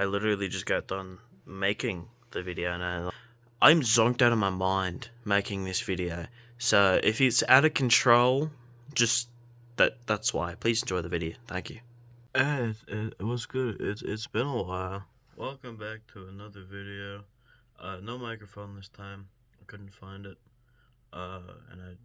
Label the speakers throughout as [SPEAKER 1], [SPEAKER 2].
[SPEAKER 1] I literally just got done making the video, and I'm zonked out of my mind making this video. So if it's out of control, just that's why. Please enjoy the video. Thank you. It was good. It's been a while. Welcome back to another video. No microphone this time. I couldn't find it. And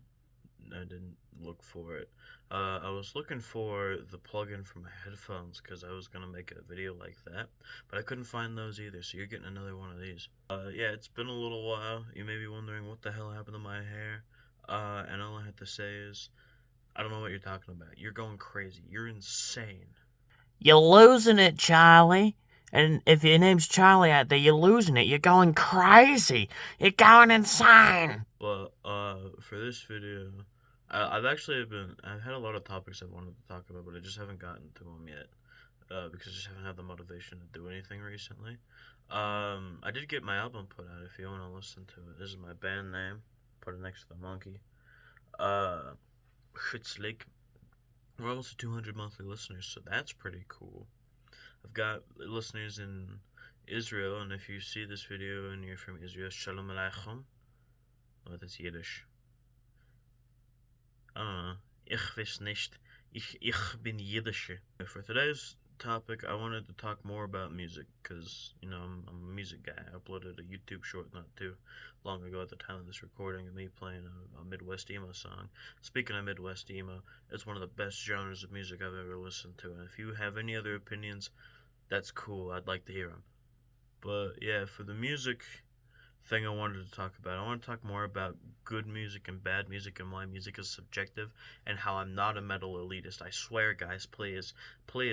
[SPEAKER 1] I didn't look for it. I was looking for the plugin for my headphones because I was gonna make a video like that, but I couldn't find those either. So you're getting another one of these. Yeah, it's been a little while. You may be wondering what the hell happened to my hair. And all I have to say is, I don't know what you're talking about. You're going crazy. You're insane.
[SPEAKER 2] You're losing it, Charlie. And if your name's Charlie out there, you're losing it. You're going crazy. You're going insane.
[SPEAKER 1] But for this video, I've had a lot of topics I wanted to talk about, but I just haven't gotten to them yet. Because I just haven't had the motivation to do anything recently. I did get my album put out. If you want to listen to it, this is my band name. Put it next to the monkey. Köttslig. We're almost at 200 monthly listeners, so that's pretty cool. I've got listeners in Israel, and if you see this video and you're from Israel, Shalom Aleichem. Oh, that's Yiddish. I don't know. Ich weiß nicht. Ich bin Yiddish. For today's topic, I wanted to talk more about music, because, you know, I'm a music guy. I uploaded a YouTube short not too long ago at the time of this recording of me playing a Midwest emo song. Speaking of Midwest emo, it's one of the best genres of music I've ever listened to, and if you have any other opinions, that's cool. I'd like to hear them. But yeah, for the music thing I wanted to talk about, I want to talk more about good music and bad music and why music is subjective and how I'm not a metal elitist. I swear, guys, please,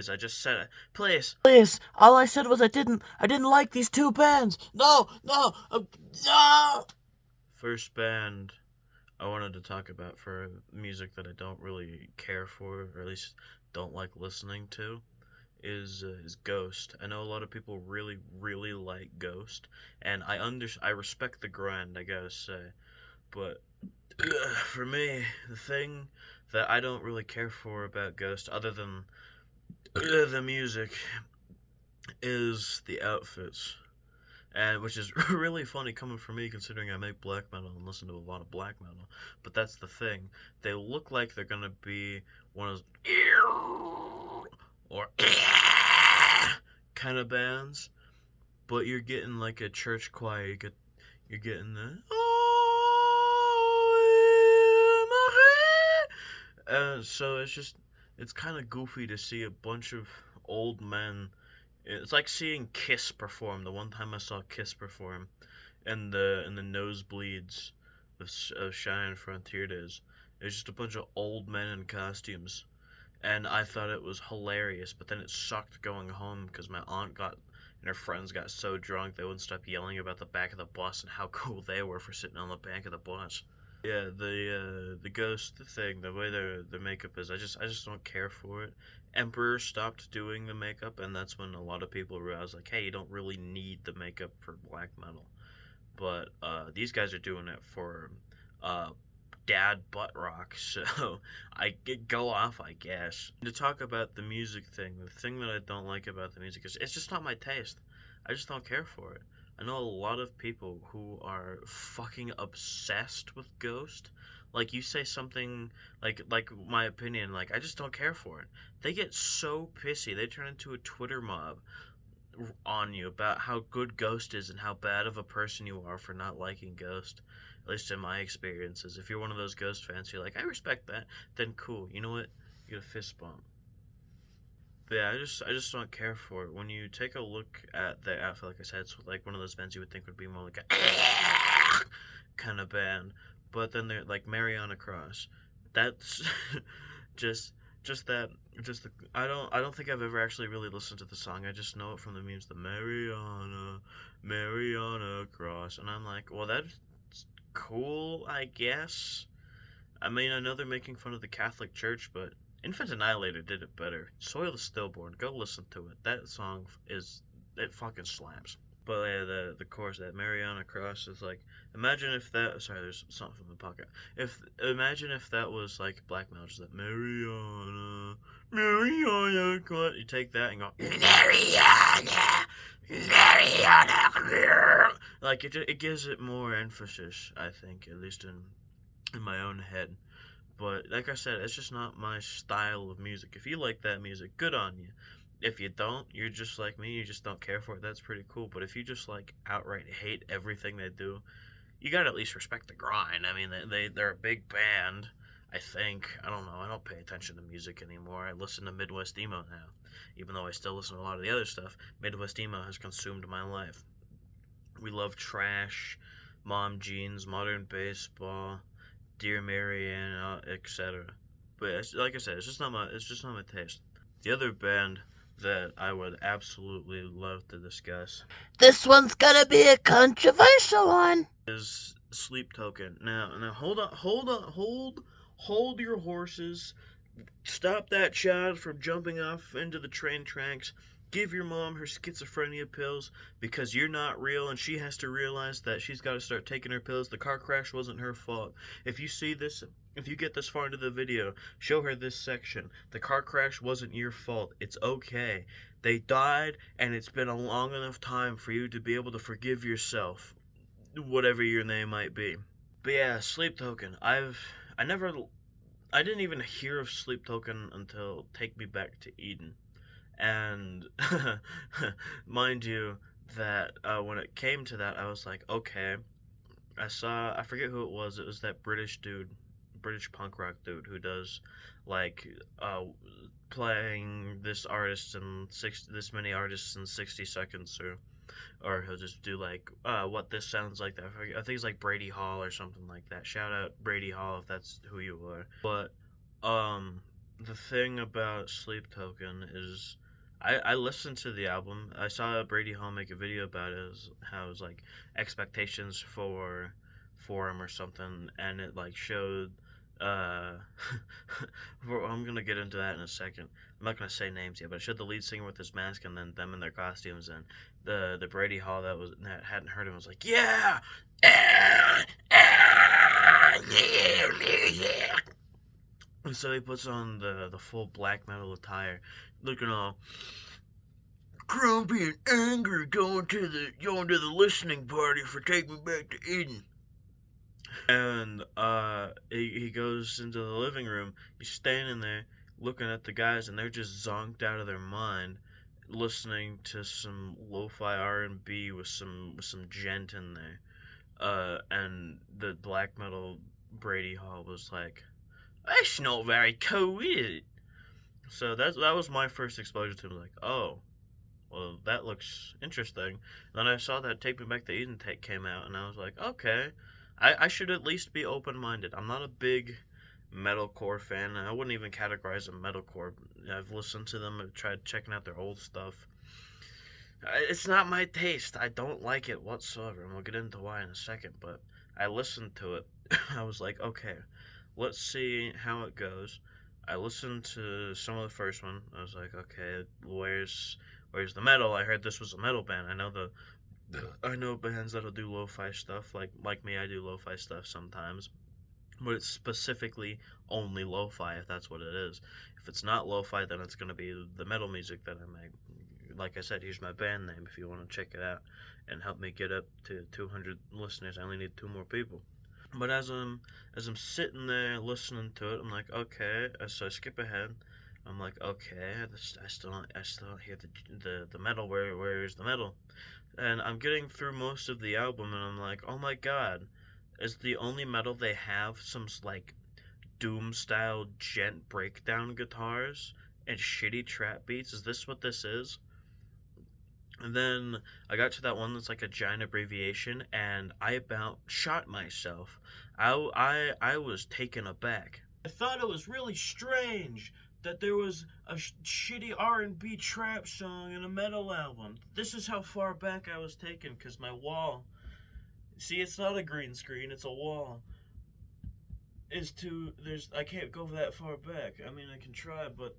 [SPEAKER 1] I just said it. Please.
[SPEAKER 2] All I said was I didn't like these two bands. No.
[SPEAKER 1] First band I wanted to talk about for music that I don't really care for, or at least don't like listening to, is Ghost. I know a lot of people really like Ghost, and I respect the grind, I gotta say, but for me, the thing that I don't really care for about Ghost, other than the music, is the outfits. And which is really funny coming from me, considering I make black metal and listen to a lot of black metal. But that's the thing. They look like they're gonna be one of those or kind of bands, but you're getting like a church choir. You're getting the so it's kind of goofy to see a bunch of old men. It's like seeing Kiss perform. The one time I saw Kiss perform, in the nosebleeds of Cheyenne Frontier Days, it was just a bunch of old men in costumes, and I thought it was hilarious. But then it sucked going home because my aunt and her friends got so drunk they wouldn't stop yelling about the back of the bus and how cool they were for sitting on the back of the bus. Yeah, the Ghost thing, the way their makeup is, I just don't care for it. Emperor stopped doing the makeup, and that's when a lot of people realized, like, hey, you don't really need the makeup for black metal. But these guys are doing it for dad butt rock, so I go off, I guess. To talk about the music thing, the thing that I don't like about the music is it's just not my taste. I just don't care for it. I know a lot of people who are fucking obsessed with Ghost. Like, you say something like my opinion, like, I just don't care for it. They get so pissy. They turn into a Twitter mob on you about how good Ghost is and how bad of a person you are for not liking Ghost. At least in my experiences. If you're one of those Ghost fans, you're like, I respect that, then cool. You know what? You get a fist bump. But yeah, I just don't care for it. When you take a look at their outfit, like I said, it's like one of those bands you would think would be more like a kind of band. But then they're like Mariana Cross. That's just that just the I don't think I've ever actually really listened to the song. I just know it from the memes, the Mariana Cross, and I'm like, well, that's cool, I guess. I mean, I know they're making fun of the Catholic Church, but Infant Annihilator did it better. Soil the Stillborn, go listen to it. That song it fucking slaps. But yeah, the chorus, that Mariana Cross, is like, imagine if that. Sorry, there's something from the pocket. Imagine if that was like black metal, just that Mariana Cross. You take that and go Mariana. Like it gives it more emphasis. I think, at least in my own head. But like I said, it's just not my style of music. If you like that music, good on you. If you don't, you're just like me. You just don't care for it. That's pretty cool. But if you just like outright hate everything they do, you gotta at least respect the grind. I mean, they're a big band. I think, I don't know. I don't pay attention to music anymore. I listen to Midwest emo now, even though I still listen to a lot of the other stuff. Midwest emo has consumed my life. We love Trash, Mom Jeans, Modern Baseball, Dear Marianne, etc. But like I said, it's just not my taste. The other band that I would absolutely love to discuss
[SPEAKER 2] This one's gonna be a controversial one.
[SPEAKER 1] is Sleep Token. Now hold on, hold your horses. Stop that child from jumping off into the train tracks. Give your mom her schizophrenia pills because you're not real and she has to realize that she's got to start taking her pills. The car crash wasn't her fault. If you see this, if you get this far into the video, show her this section. The car crash wasn't your fault. It's okay. They died and it's been a long enough time for you to be able to forgive yourself, whatever your name might be. But yeah, Sleep Token. I didn't even hear of Sleep Token until Take Me Back to Eden. And mind you, that when it came to that, I was like, okay. I forget who it was. It was that British dude, British punk rock dude who does like playing this many artists in 60 seconds, or he'll just do like what this sounds like. I think it's like Brady Hall or something like that. Shout out Brady Hall if that's who you are. But the thing about Sleep Token is I listened to the album. I saw Brady Hall make a video about it. How it was like expectations for him or something, and it like showed. Uh, I'm gonna get into that in a second. I'm not gonna say names yet, but it showed the lead singer with his mask and then them in their costumes, and the Brady Hall that hadn't heard him was like, yeah, yeah, yeah. And so he puts on the full black metal attire, looking all grumpy and angry, going to the listening party for Take Me Back to Eden. And he goes into the living room. He's standing there looking at the guys, and they're just zonked out of their mind, listening to some lo-fi R&B with some gent in there. And the black metal Brady Hall was like, "That's not very cool, is it?" So that was my first exposure to him. Like, oh, well, that looks interesting. And then I saw that Take Me Back to Eden take came out, and I was like, okay, I should at least be open minded. I'm not a big metalcore fan. I wouldn't even categorize them metalcore. I've listened to them. I've tried checking out their old stuff. It's not my taste. I don't like it whatsoever, and we'll get into why in a second. But I listened to it. I was like, okay, let's see how it goes. I listened to some of the first one. I was like, okay, where's the metal? I heard this was a metal band. I know bands that'll do lo-fi stuff. Like me, I do lo-fi stuff sometimes, but it's specifically only lo-fi if that's what it is. If it's not lo-fi, then it's gonna be the metal music that I make. Like I said, here's my band name if you want to check it out and help me get up to 200 listeners. I only need 2 more people. But as I'm sitting there listening to it, I'm like, okay. So I skip ahead. I'm like, okay. I still don't hear the metal. Where's the metal? And I'm getting through most of the album, and I'm like, oh my god, is the only metal they have some like doom style gent breakdown guitars and shitty trap beats? Is this what this is? And then I got to that one that's like a giant abbreviation, and I about shot myself. I was taken aback. I thought it was really strange that there was a shitty R&B trap song in a metal album. This is how far back I was taken, because my wall... See, it's not a green screen, it's a wall. I can't go that far back. I mean, I can try, but...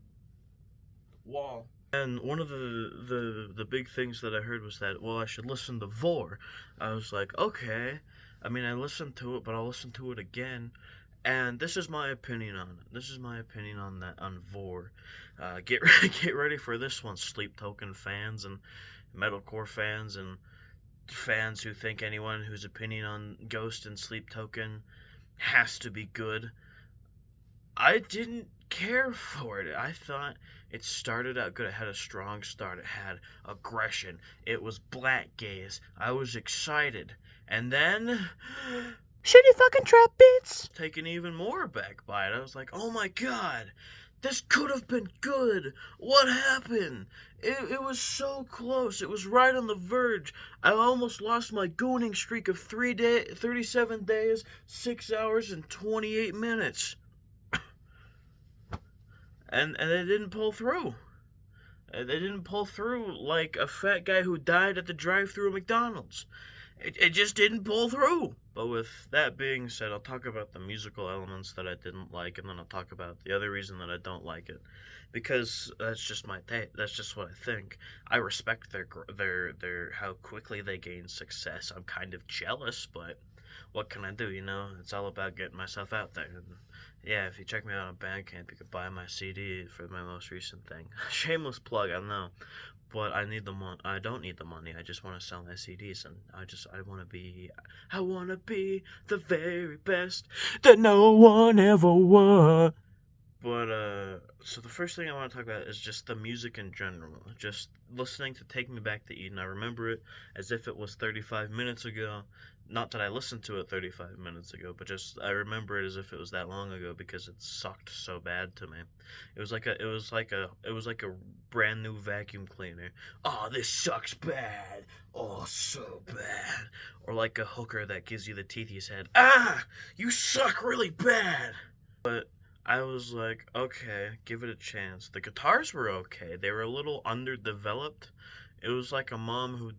[SPEAKER 1] Wall. And one of the big things that I heard was that, well, I should listen to Vor. I was like, okay. I mean, I listened to it, but I'll listen to it again. And this is my opinion on it. This is my opinion on that on Vor. Get ready for this one, Sleep Token fans and metalcore fans and fans who think anyone whose opinion on Ghost and Sleep Token has to be good. I didn't care for it. I thought it started out good. It had a strong start. It had aggression. It was black gaze. I was excited. And then
[SPEAKER 2] Shitty fucking trap beats.
[SPEAKER 1] taken even more aback by it. I was like, oh my god, this could have been good. What happened? It was so close. It was right on the verge. I almost lost my gooning streak of 37 days, 6 hours, and 28 minutes. And they didn't pull through. They didn't pull through like a fat guy who died at the drive-thru of McDonald's. It just didn't pull through. But with that being said, I'll talk about the musical elements that I didn't like, and then I'll talk about the other reason that I don't like it, because that's just that's just what I think. I respect their how quickly they gain success. I'm kind of jealous, but what can I do? You know, it's all about getting myself out there. And yeah, if you check me out on Bandcamp, you could buy my CD for my most recent thing. Shameless plug, I know, but I need the money. I don't need the money. I just want to sell my CDs, and I want to be the very best
[SPEAKER 2] That no one ever was.
[SPEAKER 1] But so the first thing I want to talk about is just the music in general. Just listening to "Take Me Back to Eden," I remember it as if it was 35 minutes ago. Not that I listened to it 35 minutes ago, but just I remember it as if it was that long ago because it sucked so bad to me. It was like a brand new vacuum cleaner. Oh, this sucks bad. Oh, so bad. Or like a hooker that gives you the teethy's head. Ah, you suck really bad. But I was like, okay, give it a chance. The guitars were okay. They were a little underdeveloped. It was like a mom who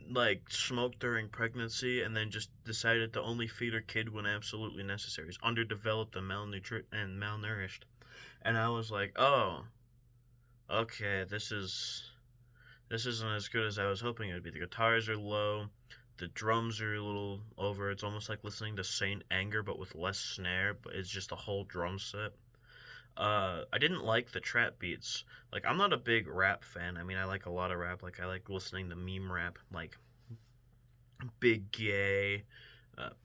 [SPEAKER 1] like smoked during pregnancy and then just decided to only feed her kid when absolutely necessary. It's underdeveloped and malnourished. And I was like, oh, okay, this isn't as good as I was hoping it would be. The guitars are low. The drums are a little over. It's almost like listening to Saint Anger, but with less snare. But it's just a whole drum set. I didn't like the trap beats. Like, I'm not a big rap fan. I mean, I like a lot of rap. Like, I like listening to meme rap, like Big Gay,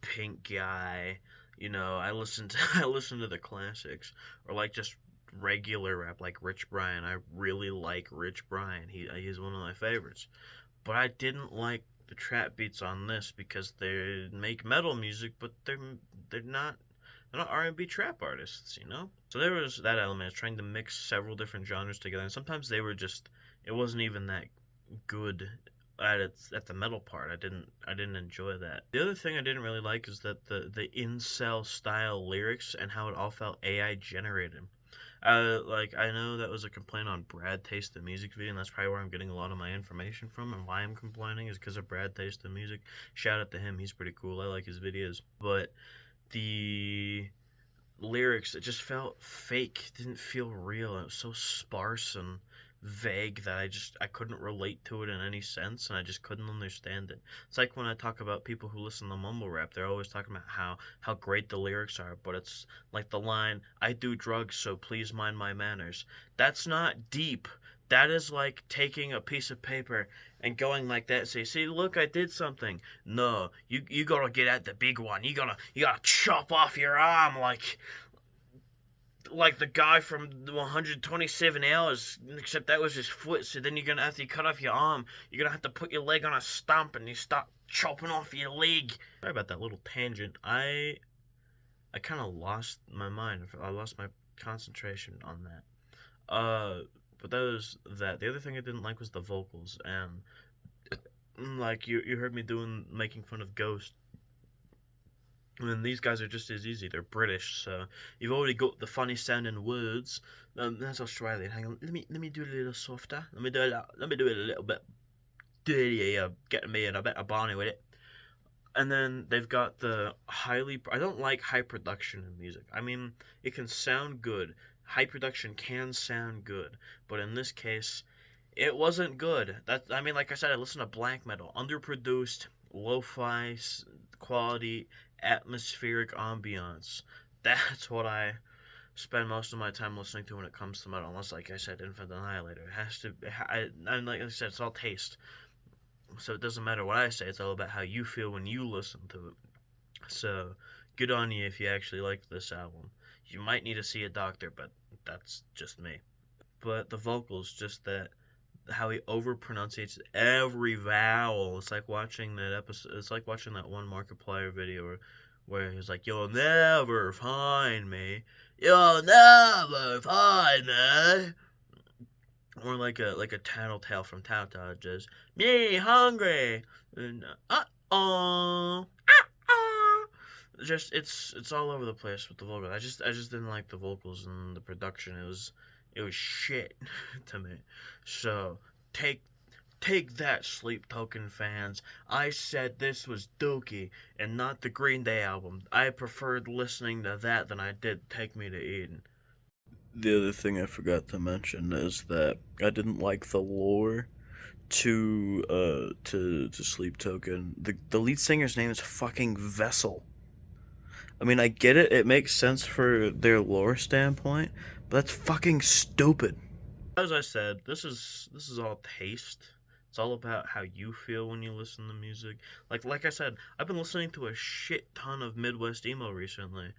[SPEAKER 1] Pink Guy. You know, I listen to the classics, or like just regular rap, like Rich Brian. I really like Rich Brian. He's one of my favorites. But I didn't like the trap beats on this because they make metal music, but they're not R&B trap artists, you know? So there was that element, of trying to mix several different genres together, and sometimes they were just, it wasn't even that good at the metal part. I didn't enjoy that. The other thing I didn't really like is that the incel style lyrics and how it all felt AI generated. Like, I know that was a complaint on Brad Taste the Music video, and that's probably where I'm getting a lot of my information from, and why I'm complaining is because of Brad Taste the Music. Shout out to him, he's pretty cool, I like his videos. But the lyrics, it just felt fake, it didn't feel real, it was so sparse and vague that I couldn't relate to it in any sense, and I just couldn't understand it. It's like when I talk about people who listen to mumble rap, they're always talking about how great the lyrics are, but it's like the line, "I do drugs, so please mind my manners." That's not deep. That is like taking a piece of paper and going like that and say, "See, look, I did something." No, you gotta get at the big one. You gotta chop off your arm like the guy from the 127 hours, except that was his foot. So then you're gonna, after you cut off your arm, you're gonna have to put your leg on a stump and you start chopping off your leg. Sorry about that little tangent. I kind of lost my mind. I lost my concentration on that. But that was that. The other thing I didn't like was the vocals, and like you heard me making fun of Ghost. And these guys are just as easy. They're British, so you've already got the funny sounding words. That's Australian. Hang on, let me do it a little softer. Let me do it a little bit dirtier. Getting me in a bit of Barney with it. And then they've got the I don't like high production in music. I mean, it can sound good. High production can sound good, but in this case, It wasn't good. I mean, like I said, I listened to black metal, underproduced, lo-fi quality, atmospheric ambiance. That's what I spend most of my time listening to when it comes to metal. Unless, like I said, Infant Annihilator. It has to. And like I said, it's all taste. So it doesn't matter what I say. It's all about how you feel when you listen to it. So good on you if you actually like this album. You might need to see a doctor, but that's just me. But the vocals, just that how he over pronunciates every vowel. It's like watching that episode. It's like watching that one Markiplier video where he's like, "You'll never find me. You'll never find me." Or like a tattletale from Tattletale, just me hungry and just it's all over the place with the vocals. I just didn't like the vocals and the production. It was shit to me. So take take that, Sleep Token fans. I said this was Dookie and not the Green Day album. I preferred listening to that than I did Take Me to Eden. The other thing I forgot to mention is that I didn't like the lore to Sleep Token. The lead singer's name is fucking Vessel. I mean, I get it. It makes sense for their lore standpoint, but that's fucking stupid. As I said, this is all taste. It's all about how you feel when you listen to music. Like I said, I've been listening to a shit ton of Midwest emo recently.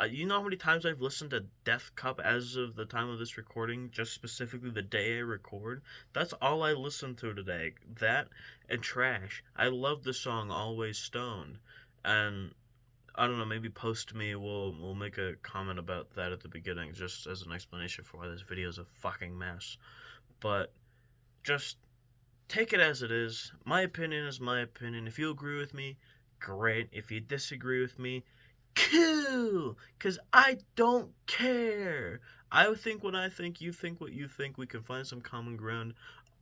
[SPEAKER 1] You know how many times I've listened to Death Cup as of the time of this recording, just specifically the day I record? That's all I listened to today. That and Trash. I love the song Always Stoned. And I don't know, maybe post me. We'll make a comment about that at the beginning, just as an explanation for why this video is a fucking mess. But just take it as it is. My opinion is my opinion. If you agree with me, great. If you disagree with me, cool. Cause I don't care. I think what I think. You think what you think. We can find some common ground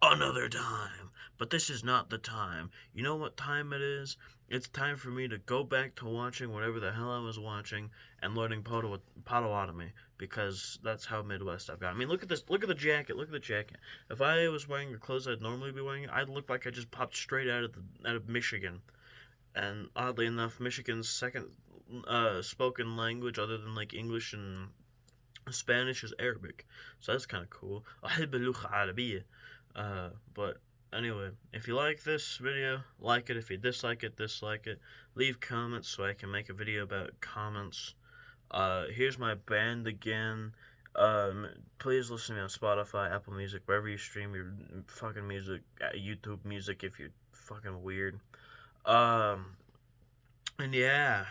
[SPEAKER 1] another time. But this is not the time. You know what time it is? It's time for me to go back to watching whatever the hell I was watching and learning Potawatomi because that's how Midwest I've got. I mean, look at this. Look at the jacket. Look at the jacket. If I was wearing the clothes I'd normally be wearing, I'd look like I just popped straight out of Michigan. And oddly enough, Michigan's second spoken language, other than like English and Spanish, is Arabic. So that's kind of cool. أحب اللغة العربية. But anyway, if you like this video, like it. If you dislike it, dislike it. Leave comments so I can make a video about comments. Here's my band again. Please listen to me on Spotify, Apple Music, wherever you stream your fucking music, YouTube Music if you're fucking weird. Um, and yeah.